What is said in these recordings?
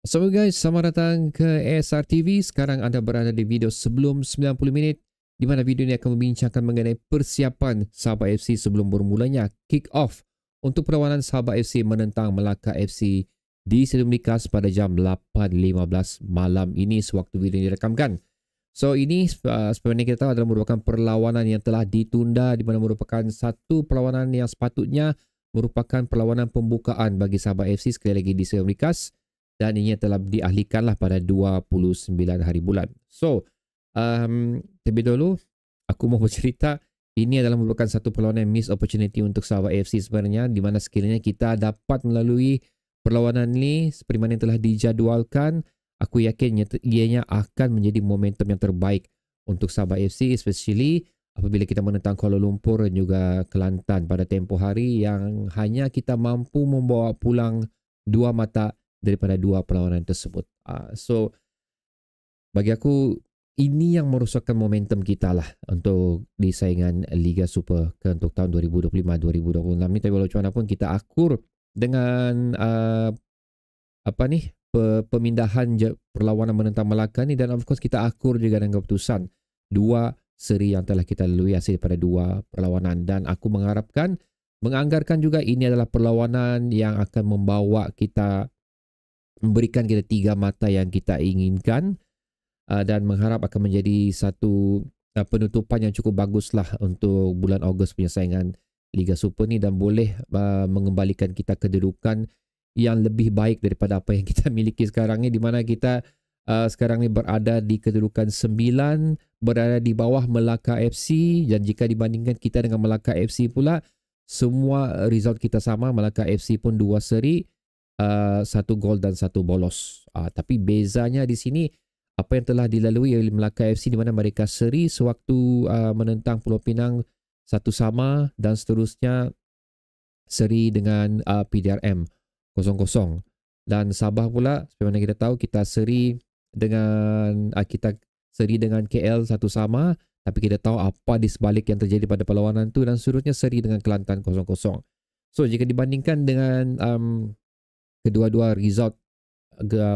So guys, selamat datang ke ASR TV. Sekarang anda berada di video sebelum 90 minit di mana video ini akan membincangkan mengenai persiapan Sabah FC sebelum bermulanya kick off untuk perlawanan Sabah FC menentang Melaka FC di Stadium Likas pada jam 8.15 malam ini sewaktu video ini direkamkan. So ini sebenarnya kita tahu adalah merupakan perlawanan yang telah ditunda di mana merupakan satu perlawanan yang sepatutnya merupakan perlawanan pembukaan bagi Sabah FC sekali lagi di Stadium Likas. Dan ini telah diahlikanlah pada 29 hari bulan. So, terlebih dahulu, aku mau bercerita, ini adalah merupakan satu perlawanan miss opportunity untuk Sabah AFC sebenarnya, di mana sekiranya kita dapat melalui perlawanan ini seperti mana yang telah dijadualkan, aku yakin ianya akan menjadi momentum yang terbaik untuk Sabah AFC, especially apabila kita menentang Kuala Lumpur dan juga Kelantan pada tempoh hari yang hanya kita mampu membawa pulang 2 mata daripada 2 perlawanan tersebut. So, bagi aku, ini yang merosakkan momentum kita lah untuk di saingan Liga Super ke untuk tahun 2025-2026 ni. Tapi walau macam mana pun kita akur dengan pemindahan perlawanan menentang Melaka ni, dan of course kita akur juga dengan keputusan 2 seri yang telah kita lalui hasil pada 2 perlawanan, dan aku menganggarkan juga ini adalah perlawanan yang akan memberikan kita 3 mata yang kita inginkan, dan mengharap akan menjadi satu penutupan yang cukup baguslah untuk bulan Ogos punya saingan Liga Super ni, dan boleh mengembalikan kita kedudukan yang lebih baik daripada apa yang kita miliki sekarang ni, di mana kita sekarang ni berada di kedudukan 9, berada di bawah Melaka FC, dan jika dibandingkan kita dengan Melaka FC pula, semua result kita sama. Melaka FC pun 2 seri, 1 gol dan 1 bolos. Tapi bezanya di sini apa yang telah dilalui oleh Melaka FC, di mana mereka seri sewaktu menentang Pulau Pinang 1 sama, dan seterusnya seri dengan PDRM 0-0. Dan Sabah pula, seperti mana kita tahu, kita seri dengan KL 1 sama, tapi kita tahu apa di sebalik yang terjadi pada perlawanan tu, dan seterusnya seri dengan Kelantan 0-0. So jika dibandingkan dengan kedua-dua result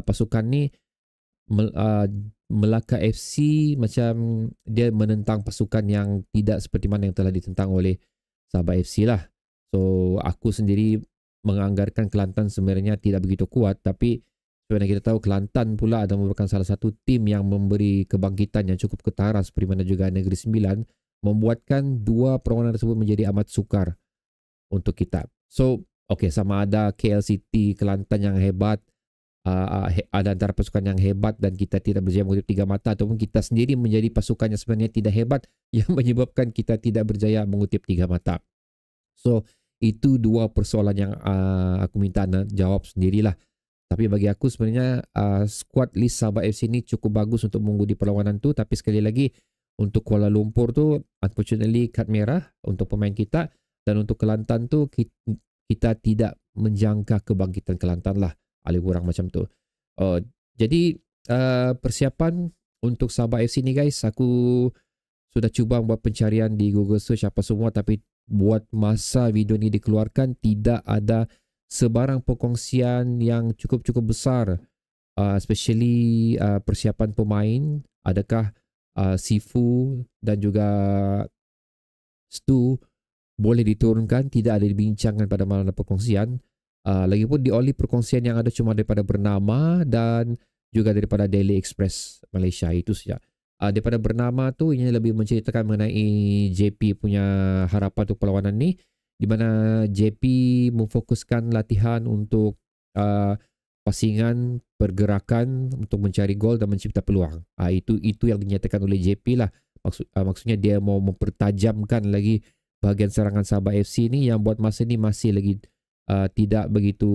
pasukan ni, Melaka FC macam dia menentang pasukan yang tidak seperti mana yang telah ditentang oleh Sabah FC lah. So aku sendiri menganggarkan Kelantan sebenarnya tidak begitu kuat, tapi sebenarnya kita tahu Kelantan pula adalah merupakan salah satu tim yang memberi kebangkitan yang cukup ketara, seperti mana juga Negeri Sembilan, membuatkan 2 perlawanan tersebut menjadi amat sukar untuk kita. So okay, sama ada KL City, Kelantan yang hebat, ada antara pasukan yang hebat dan kita tidak berjaya mengutip 3 mata, ataupun kita sendiri menjadi pasukan yang sebenarnya tidak hebat yang menyebabkan kita tidak berjaya mengutip 3 mata. So, itu 2 persoalan yang aku minta anda jawab sendirilah. Tapi bagi aku sebenarnya squad list Sabah FC ni cukup bagus untuk mengundi perlawanan tu. Tapi sekali lagi, untuk Kuala Lumpur tu unfortunately kad merah untuk pemain kita, dan untuk Kelantan tu kita tidak menjangka kebangkitan Kelantan lah, lebih kurang macam tu. Jadi persiapan untuk Sabah FC ni guys, aku sudah cuba buat pencarian di Google search apa semua, tapi buat masa video ni dikeluarkan tidak ada sebarang perkongsian yang cukup besar, especially persiapan pemain. Adakah Sifu dan juga Stu boleh diturunkan? Tidak ada dibincangkan pada mana perkongsian. Lagipun di oli perkongsian yang ada cuma daripada Bernama dan juga daripada Daily Express Malaysia, itu saja. Daripada Bernama tu ini lebih menceritakan mengenai JP punya harapan untuk perlawanan ni, di mana JP memfokuskan latihan untuk pasingan, pergerakan untuk mencari gol dan mencipta peluang. Itu yang dinyatakan oleh JP lah. Maksudnya dia mau mempertajamkan lagi bahagian serangan Sabah FC ni, yang buat masa ni masih lagi tidak begitu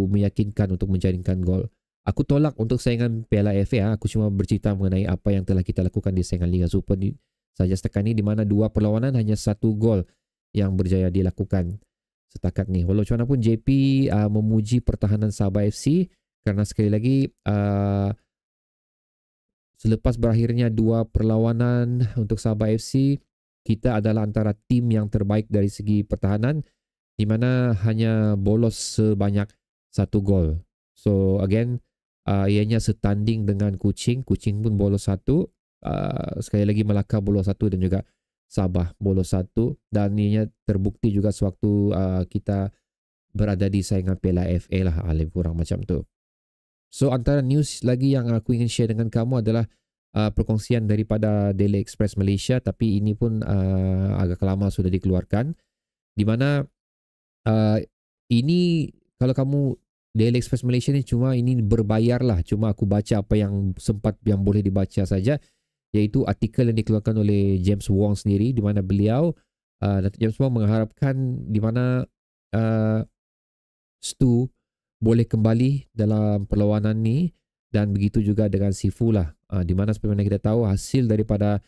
meyakinkan untuk menjaringkan gol. Aku tolak untuk saingan Piala FA. Aku cuma bercerita mengenai apa yang telah kita lakukan di saingan Liga Super ni saja setakat ni, di mana 2 perlawanan hanya 1 gol yang berjaya dilakukan setakat ni. Walau macam mana pun JP memuji pertahanan Sabah FC, kerana sekali lagi selepas berakhirnya 2 perlawanan untuk Sabah FC, kita adalah antara tim yang terbaik dari segi pertahanan, di mana hanya bolos sebanyak 1 gol. So again, ianya setanding dengan Kuching. Kuching pun bolos 1. Sekali lagi Melaka bolos 1 dan juga Sabah bolos 1. Dan ianya terbukti juga sewaktu kita berada di saingan Piala FA lah, lebih kurang macam tu. So antara news lagi yang aku ingin share dengan kamu adalah perkongsian daripada Daily Express Malaysia, tapi ini pun agak lama sudah dikeluarkan, di mana ini kalau kamu Daily Express Malaysia ni cuma ini berbayar lah, cuma aku baca apa yang sempat yang boleh dibaca saja, iaitu artikel yang dikeluarkan oleh James Wong sendiri, di mana beliau Datuk James Wong mengharapkan di mana Stu boleh kembali dalam perlawanan ni, dan begitu juga dengan Sifu lah, di mana seperti mana kita tahu hasil daripada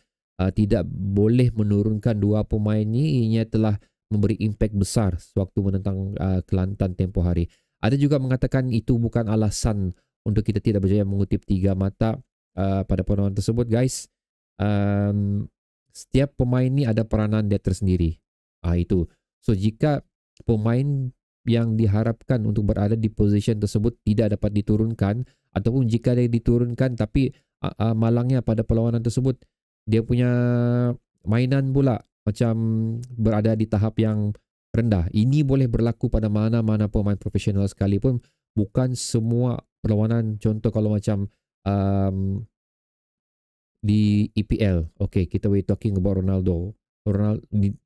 tidak boleh menurunkan dua pemain ni ianya telah memberi impak besar sewaktu menentang Kelantan tempoh hari. Ada juga mengatakan itu bukan alasan untuk kita tidak berjaya mengutip 3 mata pada perlawanan tersebut, guys. Setiap pemain ni ada peranan dia tersendiri. Itu. So jika pemain yang diharapkan untuk berada di position tersebut tidak dapat diturunkan, ataupun jika dia diturunkan tapi malangnya pada perlawanan tersebut dia punya mainan pula macam berada di tahap yang rendah, ini boleh berlaku pada mana-mana pemain profesional sekalipun. Bukan semua perlawanan, contoh kalau macam di EPL, okay, kita we talking about Ronaldo.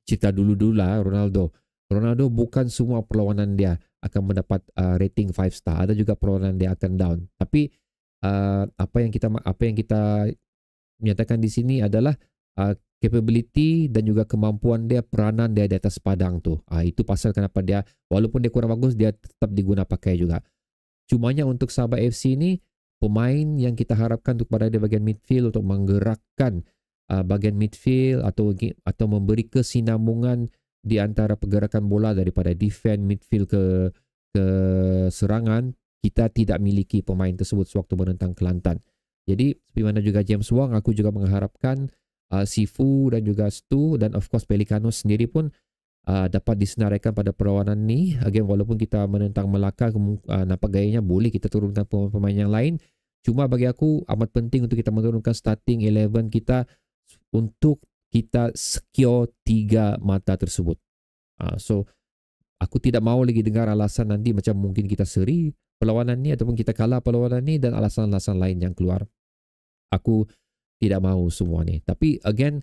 Cerita dulu lah Ronaldo bukan semua perlawanan dia akan mendapat rating 5 star. Ada juga perlawanan dia akan down. Tapi apa yang kita menyatakan di sini adalah capability dan juga kemampuan dia, peranan dia di atas padang tu. Itu pasal kenapa dia, walaupun dia kurang bagus, dia tetap diguna pakai juga. Cumanya untuk Sabah FC ni, pemain yang kita harapkan untuk berada di bahagian midfield untuk menggerakkan bahagian midfield atau memberi kesinambungan di antara pergerakan bola daripada defense, midfield ke serangan, kita tidak miliki pemain tersebut sewaktu menentang Kelantan. Jadi seperti mana juga James Wong, aku juga mengharapkan Sifu dan juga Stu dan of course Pelicanos sendiri pun dapat disenaraikan pada perlawanan ni. Again, walaupun kita menentang Melaka, nampak gayanya boleh kita turunkan pemain yang lain. Cuma bagi aku amat penting untuk kita menurunkan starting 11 kita untuk kita secure 3 mata tersebut. So aku tidak mahu lagi dengar alasan nanti macam mungkin kita seri perlawanan ni ataupun kita kalah perlawanan ni dan alasan-alasan lain yang keluar. Aku tidak mahu semua ni. Tapi again,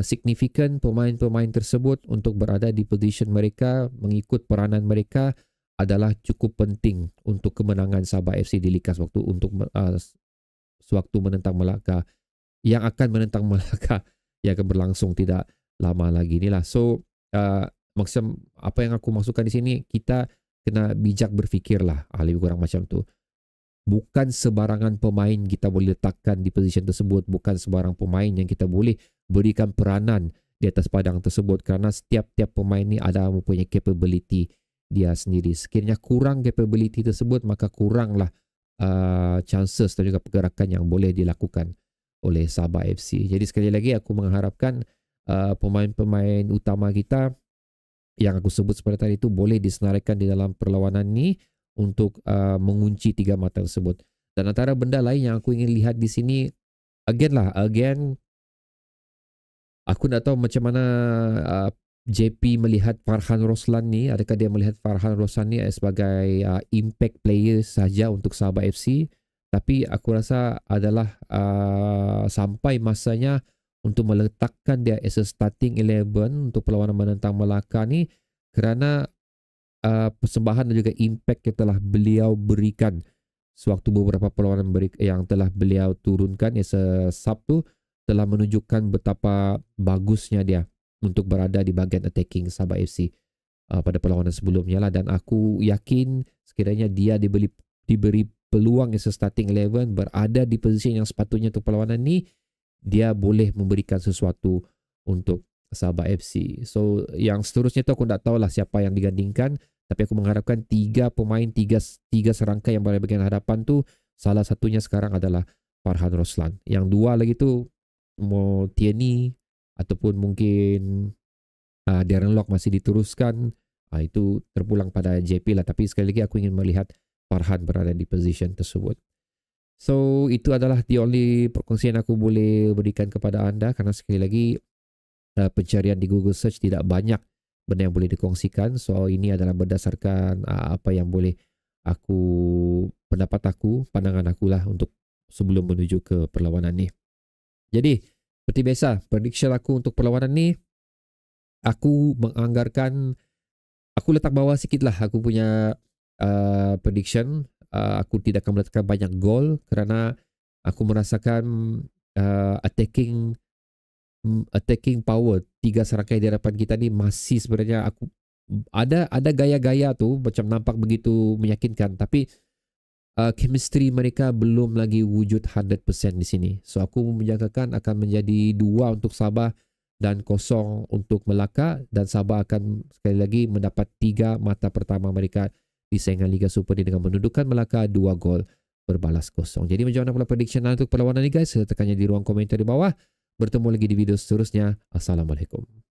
signifikan pemain-pemain tersebut untuk berada di position mereka, mengikut peranan mereka adalah cukup penting untuk kemenangan Sabah FC di Liga sewaktu menentang Melaka, yang akan menentang Melaka yang akan berlangsung tidak lama lagi ni lah. So maksud apa yang aku maksudkan di sini, kita kena bijak berfikirlah, lebih kurang macam tu. Bukan sebarangan pemain kita boleh letakkan di position tersebut. Bukan sebarang pemain yang kita boleh berikan peranan di atas padang tersebut. Kerana setiap pemain ni ada mempunyai capability dia sendiri. Sekiranya kurang capability tersebut, maka kuranglah chances dan juga pergerakan yang boleh dilakukan oleh Sabah FC. Jadi sekali lagi aku mengharapkan pemain-pemain utama kita yang aku sebut seperti tadi itu boleh disenaraikan di dalam perlawanan ni untuk mengunci 3 mata tersebut. Dan antara benda lain yang aku ingin lihat di sini, again, aku tak tahu macam mana JP melihat Farhan Roslan ni. Adakah dia melihat Farhan Roslan ni sebagai impact player saja untuk Sabah FC? Tapi aku rasa adalah sampai masanya untuk meletakkan dia as a starting 11 untuk perlawanan menentang Melaka ni, kerana persembahan dan juga impact yang telah beliau berikan sewaktu beberapa perlawanan yang telah beliau turunkan as a sub tu, telah menunjukkan betapa bagusnya dia untuk berada di bahagian attacking Sabah FC pada perlawanan sebelumnya lah. Dan aku yakin sekiranya dia diberi peluang as a starting 11 berada di posisi yang sepatutnya untuk perlawanan ni, dia boleh memberikan sesuatu untuk Sabah FC. So yang seterusnya tu aku tak tahulah siapa yang digandingkan, tapi aku mengharapkan 3 pemain, 3 serangkai yang berada bagian hadapan tu, salah satunya sekarang adalah Farhan Roslan. Yang 2 lagi tu mau Tierney ataupun mungkin Darren Lock masih diteruskan. Itu terpulang pada JP lah. Tapi sekali lagi aku ingin melihat Farhan berada di position tersebut. So itu adalah the only perkongsian aku boleh berikan kepada anda, karena sekali lagi pencarian di Google Search tidak banyak benda yang boleh dikongsikan. So ini adalah berdasarkan apa yang boleh aku, pendapat aku, pandangan aku lah untuk sebelum menuju ke perlawanan ni. Jadi seperti biasa, prediction aku untuk perlawanan ni, aku menganggarkan, aku letak bawah sikit lah aku punya prediction. Aku tidak akan meletakkan banyak gol kerana aku merasakan attacking power tiga serangkai di hadapan kita ni masih sebenarnya aku ada gaya-gaya tu macam nampak begitu meyakinkan, tapi chemistry mereka belum lagi wujud 100% di sini. So aku menjangkakan akan menjadi 2 untuk Sabah dan 0 untuk Melaka, dan Sabah akan sekali lagi mendapat 3 mata pertama mereka di saingan Liga Super ini dengan menundukkan Melaka 2 gol berbalas 0. Jadi macam mana pula prediction untuk perlawanan ni guys? Tekannya di ruang komentar di bawah. Bertemu lagi di video seterusnya. Assalamualaikum.